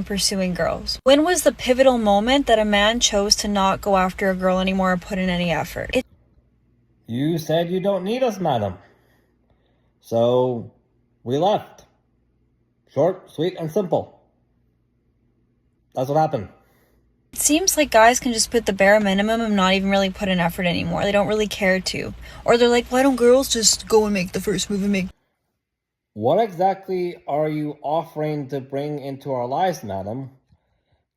pursuing girls? When was the pivotal moment that a man chose to not go after a girl anymore or put in any effort? You said you don't need us, madam. So we left. Short, sweet, and simple. That's what happened. It seems like guys can just put the bare minimum and not even really put in effort anymore. They don't really care to. Or they're like, why don't girls just go and make the first move and make... What exactly are you offering to bring into our lives, madam,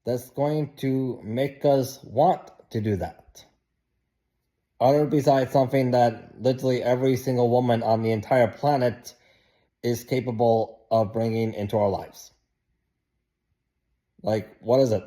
that's going to make us want to do that? Other besides something that literally every single woman on the entire planet is capable of bringing into our lives. Like, what is it?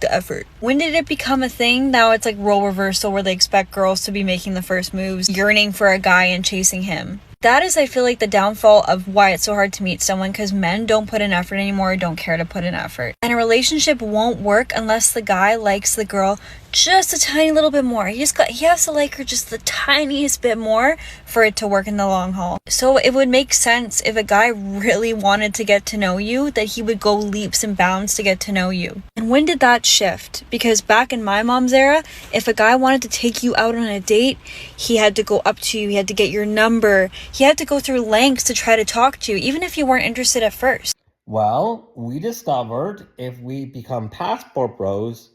The effort. When did it become a thing? Now it's like role reversal where they expect girls to be making the first moves, yearning for a guy and chasing him. That is, I feel like, the downfall of why it's so hard to meet someone, because men don't put in effort anymore, don't care to put in effort. And a relationship won't work unless the guy likes the girl just a tiny little bit more. He has to like her just the tiniest bit more for it to work in the long haul. So it would make sense if a guy really wanted to get to know you, that he would go leaps and bounds to get to know you. And when did that shift? Because back in my mom's era, if a guy wanted to take you out on a date, he had to go up to you, he had to get your number, he had to go through lengths to try to talk to you, even if you weren't interested at first. Well, we discovered if we become passport bros,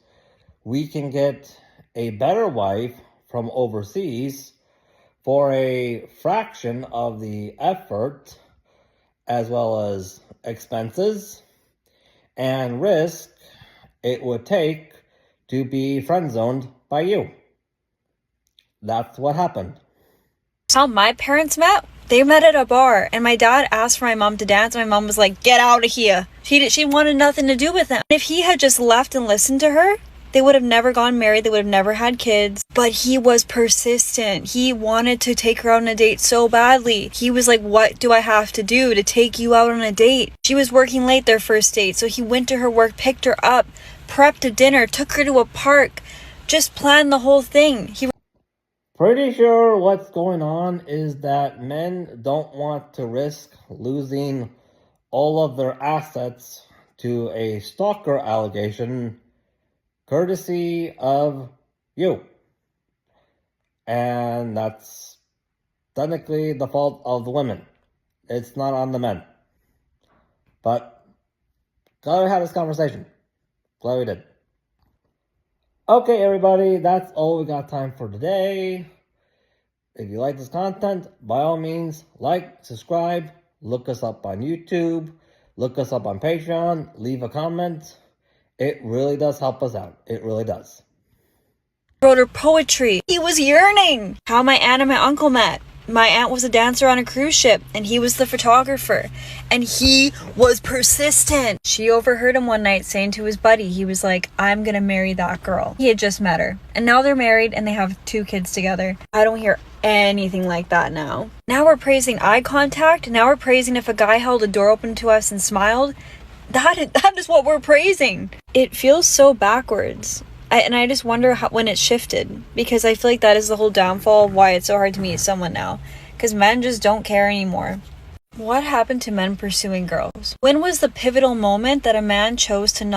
we can get a better wife from overseas for a fraction of the effort, as well as expenses and risk it would take to be friend-zoned by you. That's what happened. How my parents met? They met at a bar, and my dad asked for my mom to dance, and my mom was like, get out of here. She wanted nothing to do with him. If he had just left and listened to her, they would have never gone married, they would have never had kids. But he was persistent. He wanted to take her out on a date so badly. He was like, what do I have to do to take you out on a date? She was working late their first date, so he went to her work, picked her up, prepped a dinner, took her to a park, just planned the whole thing. Pretty sure what's going on is that men don't want to risk losing all of their assets to a stalker allegation courtesy of you. And that's technically the fault of the women. It's not on the men. But glad we had this conversation. Glad we did. Okay, everybody, that's all we got time for today. If you like this content, by all means, like, subscribe, look us up on YouTube, look us up on Patreon, leave a comment. It really does help us out. It really does. Wrote her poetry. He was yearning. How my aunt and my uncle met. My aunt was a dancer on a cruise ship, and he was the photographer. And he was persistent. She overheard him one night saying to his buddy, he was like, I'm gonna marry that girl. He had just met her. And now they're married, and they have 2 kids together. I don't hear anything like that now. Now we're praising eye contact. Now we're praising if a guy held a door open to us and smiled. That is what we're praising. It feels so backwards. I just wonder when it shifted, because I feel like that is the whole downfall of why it's so hard to meet someone now, because men just don't care anymore. What happened to men pursuing girls? When was the pivotal moment that a man chose to not